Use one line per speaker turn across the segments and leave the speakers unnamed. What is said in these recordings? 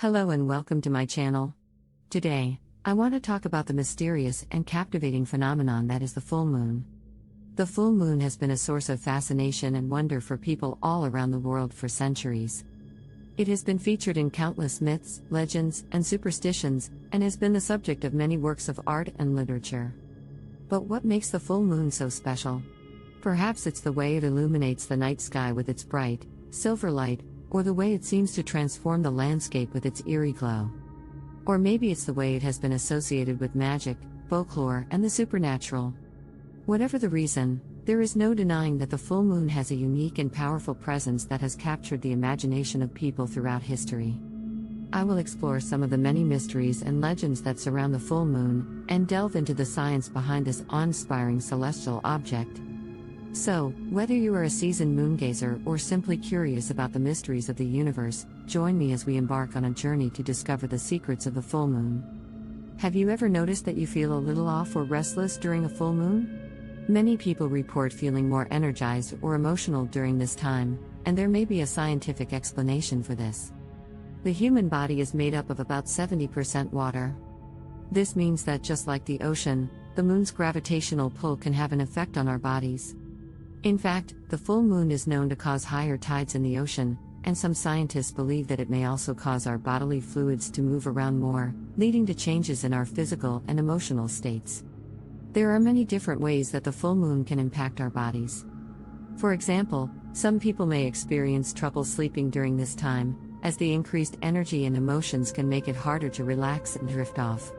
Hello and welcome to my channel. Today, I want to talk about the mysterious and captivating phenomenon that is the full moon. The full moon has been a source of fascination and wonder for people all around the world for centuries. It has been featured in countless myths, legends, and superstitions, and has been the subject of many works of art and literature. But what makes the full moon so special? Perhaps it's the way it illuminates the night sky with its bright, silver light, or the way it seems to transform the landscape with its eerie glow. Or maybe it's the way it has been associated with magic, folklore, and the supernatural. Whatever the reason, there is no denying that the full moon has a unique and powerful presence that has captured the imagination of people throughout history. I will explore some of the many mysteries and legends that surround the full moon, and delve into the science behind this awe-inspiring celestial object. So, whether you are a seasoned moongazer or simply curious about the mysteries of the universe, join me as we embark on a journey to discover the secrets of the full moon. Have you ever noticed that you feel a little off or restless during a full moon? Many people report feeling more energized or emotional during this time, and there may be a scientific explanation for this. The human body is made up of about 70% water. This means that just like the ocean, the moon's gravitational pull can have an effect on our bodies. In fact, the full moon is known to cause higher tides in the ocean, and some scientists believe that it may also cause our bodily fluids to move around more, leading to changes in our physical and emotional states. There are many different ways that the full moon can impact our bodies. For example, some people may experience trouble sleeping during this time, as the increased energy and emotions can make it harder to relax and drift off.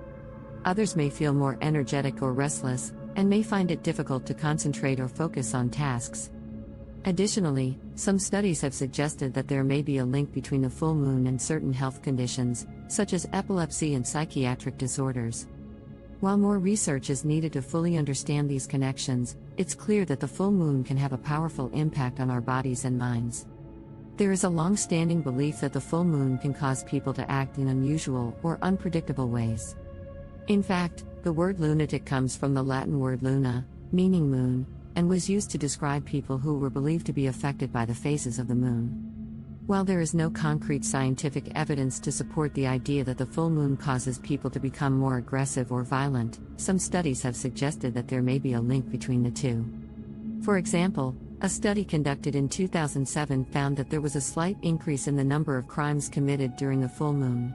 Others may feel more energetic or restless, and may find it difficult to concentrate or focus on tasks. Additionally, some studies have suggested that there may be a link between the full moon and certain health conditions, such as epilepsy and psychiatric disorders. While more research is needed to fully understand these connections, it's clear that the full moon can have a powerful impact on our bodies and minds. There is a long-standing belief that the full moon can cause people to act in unusual or unpredictable ways. In fact, the word lunatic comes from the Latin word luna, meaning moon, and was used to describe people who were believed to be affected by the phases of the moon. While there is no concrete scientific evidence to support the idea that the full moon causes people to become more aggressive or violent, some studies have suggested that there may be a link between the two. For example, a study conducted in 2007 found that there was a slight increase in the number of crimes committed during the full moon.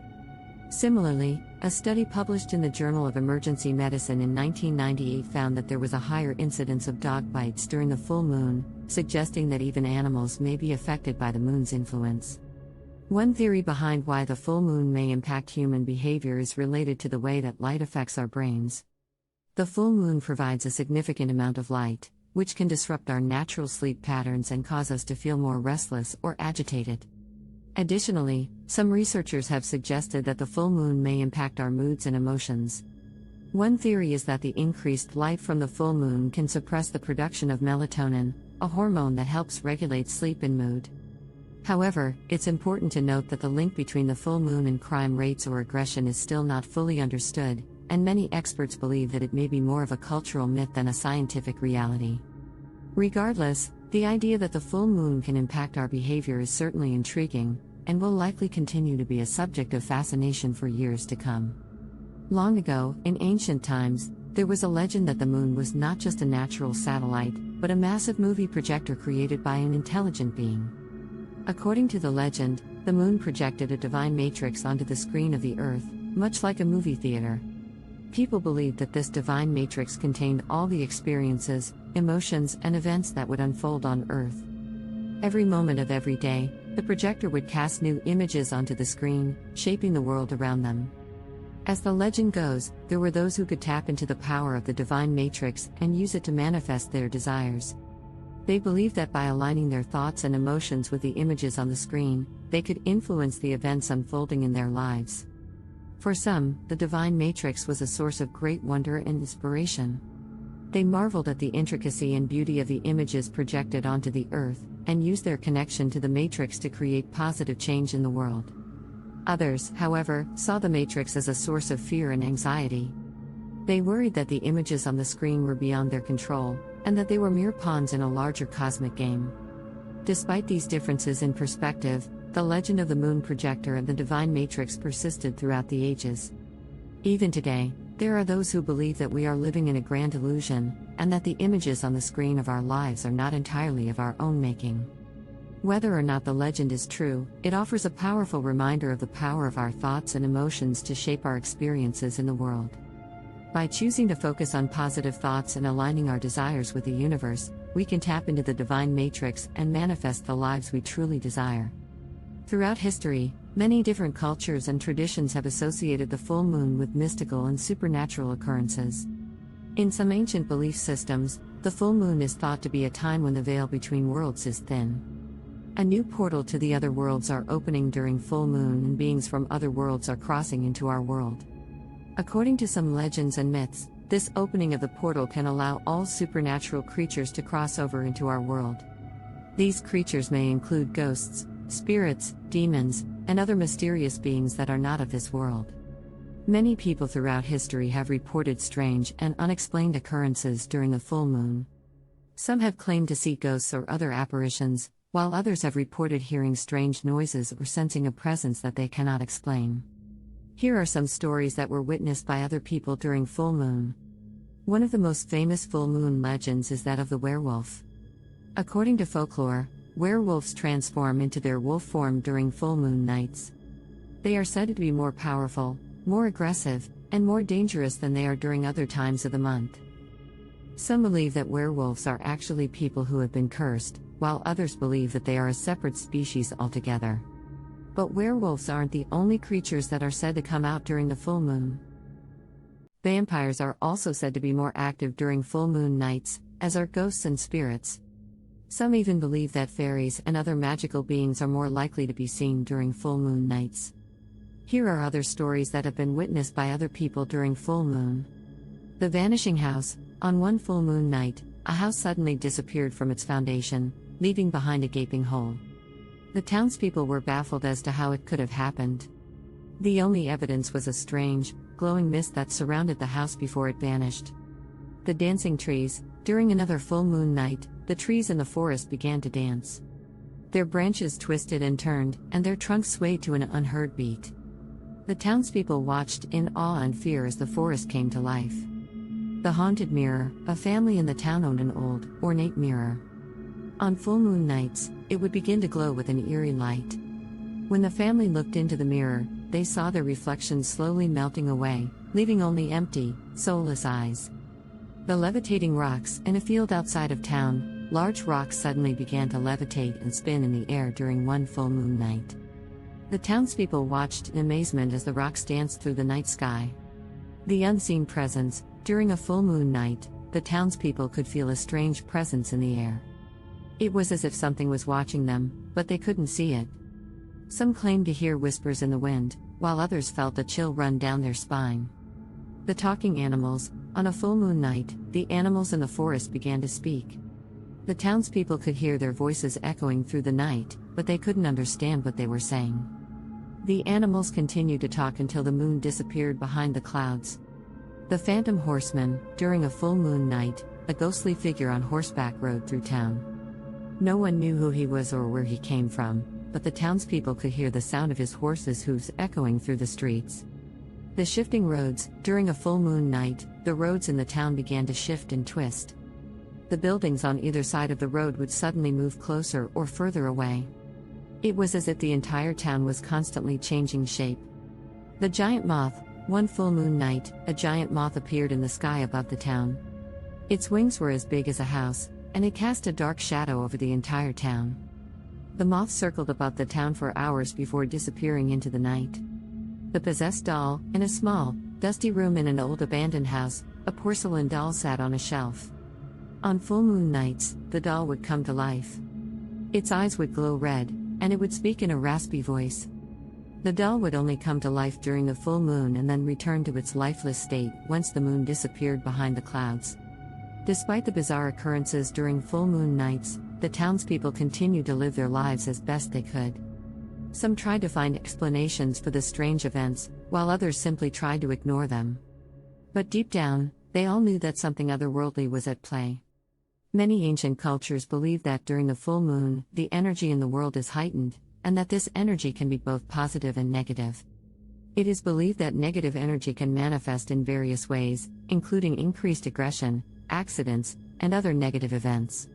Similarly, a study published in the Journal of Emergency Medicine in 1998 found that there was a higher incidence of dog bites during the full moon, suggesting that even animals may be affected by the moon's influence. One theory behind why the full moon may impact human behavior is related to the way that light affects our brains. The full moon provides a significant amount of light, which can disrupt our natural sleep patterns and cause us to feel more restless or agitated. Additionally, some researchers have suggested that the full moon may impact our moods and emotions. One theory is that the increased light from the full moon can suppress the production of melatonin, a hormone that helps regulate sleep and mood. However, it's important to note that the link between the full moon and crime rates or aggression is still not fully understood, and many experts believe that it may be more of a cultural myth than a scientific reality. Regardless, the idea that the full moon can impact our behavior is certainly intriguing, and will likely continue to be a subject of fascination for years to come. Long ago, in ancient times, there was a legend that the moon was not just a natural satellite, but a massive movie projector created by an intelligent being. According to the legend, the moon projected a divine matrix onto the screen of the earth, much like a movie theater. People believed that this divine matrix contained all the experiences, emotions, and events that would unfold on Earth. Every moment of every day, the projector would cast new images onto the screen, shaping the world around them. As the legend goes, there were those who could tap into the power of the divine matrix and use it to manifest their desires. They believed that by aligning their thoughts and emotions with the images on the screen, they could influence the events unfolding in their lives. For some, the divine matrix was a source of great wonder and inspiration. They marveled at the intricacy and beauty of the images projected onto the earth, and used their connection to the matrix to create positive change in the world. Others, however, saw the matrix as a source of fear and anxiety. They worried that the images on the screen were beyond their control, and that they were mere pawns in a larger cosmic game. Despite these differences in perspective, The legend of the moon projector and the divine matrix persisted throughout the ages. Even today, there are those who believe that we are living in a grand illusion, and that the images on the screen of our lives are not entirely of our own making. Whether or not the legend is true, it offers a powerful reminder of the power of our thoughts and emotions to shape our experiences in the world. By choosing to focus on positive thoughts and aligning our desires with the universe, we can tap into the divine matrix and manifest the lives we truly desire. Throughout history, many different cultures and traditions have associated the full moon with mystical and supernatural occurrences. In some ancient belief systems, the full moon is thought to be a time when the veil between worlds is thin. A new portal to the other worlds are opening during full moon, and beings from other worlds are crossing into our world. According to some legends and myths, this opening of the portal can allow all supernatural creatures to cross over into our world. These creatures may include ghosts, spirits, demons, and other mysterious beings that are not of this world. Many people throughout history have reported strange and unexplained occurrences during the full moon. Some have claimed to see ghosts or other apparitions, while others have reported hearing strange noises or sensing a presence that they cannot explain. Here are some stories that were witnessed by other people during full moon. One of the most famous full moon legends is that of the werewolf. According to folklore, werewolves transform into their wolf form during full moon nights. They are said to be more powerful, more aggressive, and more dangerous than they are during other times of the month. Some believe that werewolves are actually people who have been cursed, while others believe that they are a separate species altogether. But werewolves aren't the only creatures that are said to come out during the full moon. Vampires are also said to be more active during full moon nights, as are ghosts and spirits. Some even believe that fairies and other magical beings are more likely to be seen during full moon nights. Here are other stories that have been witnessed by other people during full moon. The vanishing house. On one full moon night, a house suddenly disappeared from its foundation, leaving behind a gaping hole. The townspeople were baffled as to how it could have happened. The only evidence was a strange, glowing mist that surrounded the house before it vanished. The dancing trees. During another full moon night, the trees in the forest began to dance. Their branches twisted and turned, and their trunks swayed to an unheard beat. The townspeople watched in awe and fear as the forest came to life. The haunted mirror. A family in the town owned an old, ornate mirror. On full moon nights, it would begin to glow with an eerie light. When the family looked into the mirror, they saw their reflection slowly melting away, leaving only empty, soulless eyes. The levitating rocks. In a field outside of town, large rocks suddenly began to levitate and spin in the air during one full moon night. The townspeople watched in amazement as the rocks danced through the night sky. The unseen presence. During a full moon night, the townspeople could feel a strange presence in the air. It was as if something was watching them, but they couldn't see it. Some claimed to hear whispers in the wind, while others felt a chill run down their spine. The talking animals. On a full moon night, the animals in the forest began to speak. The townspeople could hear their voices echoing through the night, but they couldn't understand what they were saying. The animals continued to talk until the moon disappeared behind the clouds. The phantom horseman. During a full moon night, a ghostly figure on horseback rode through town. No one knew who he was or where he came from, but the townspeople could hear the sound of his horse's hooves echoing through the streets. The shifting roads. During a full moon night, the roads in the town began to shift and twist. The buildings on either side of the road would suddenly move closer or further away. It was as if the entire town was constantly changing shape. The giant moth. One full moon night, a giant moth appeared in the sky above the town. Its wings were as big as a house, and it cast a dark shadow over the entire town. The moth circled above the town for hours before disappearing into the night. The possessed doll. In a small, dusty room in an old abandoned house, a porcelain doll sat on a shelf. On full moon nights, the doll would come to life. Its eyes would glow red, and it would speak in a raspy voice. The doll would only come to life during the full moon and then return to its lifeless state once the moon disappeared behind the clouds. Despite the bizarre occurrences during full moon nights, the townspeople continued to live their lives as best they could. Some tried to find explanations for the strange events, while others simply tried to ignore them. But deep down, they all knew that something otherworldly was at play. Many ancient cultures believed that during the full moon, the energy in the world is heightened, and that this energy can be both positive and negative. It is believed that negative energy can manifest in various ways, including increased aggression, accidents, and other negative events.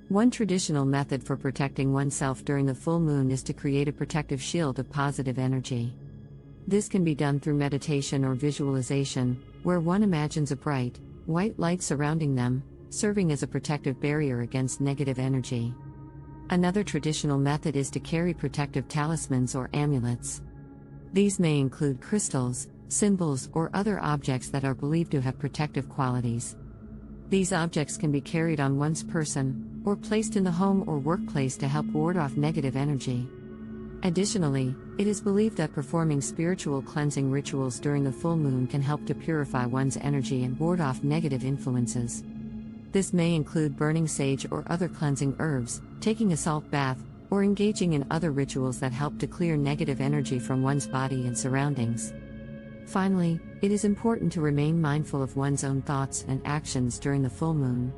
One traditional method for protecting oneself during the full moon is to create a protective shield of positive energy. This can be done through meditation or visualization, where one imagines a bright, white light surrounding them, serving as a protective barrier against negative energy. Another traditional method is to carry protective talismans or amulets. These may include crystals, symbols, or other objects that are believed to have protective qualities. These objects can be carried on one's person, or placed in the home or workplace to help ward off negative energy. Additionally, it is believed that performing spiritual cleansing rituals during the full moon can help to purify one's energy and ward off negative influences. This may include burning sage or other cleansing herbs, taking a salt bath, or engaging in other rituals that help to clear negative energy from one's body and surroundings. Finally, it is important to remain mindful of one's own thoughts and actions during the full moon.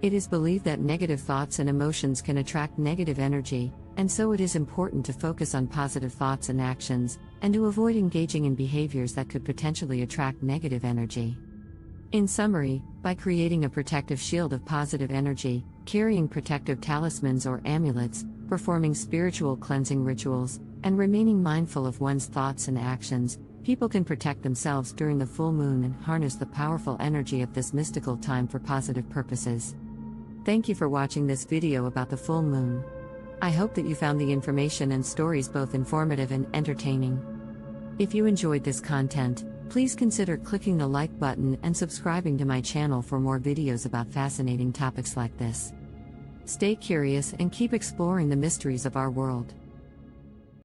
It is believed that negative thoughts and emotions can attract negative energy, and so it is important to focus on positive thoughts and actions, and to avoid engaging in behaviors that could potentially attract negative energy. In summary, by creating a protective shield of positive energy, carrying protective talismans or amulets, performing spiritual cleansing rituals, and remaining mindful of one's thoughts and actions, people can protect themselves during the full moon and harness the powerful energy of this mystical time for positive purposes. Thank you for watching this video about the full moon. I hope that you found the information and stories both informative and entertaining. If you enjoyed this content, please consider clicking the like button and subscribing to my channel for more videos about fascinating topics like this. Stay curious and keep exploring the mysteries of our world.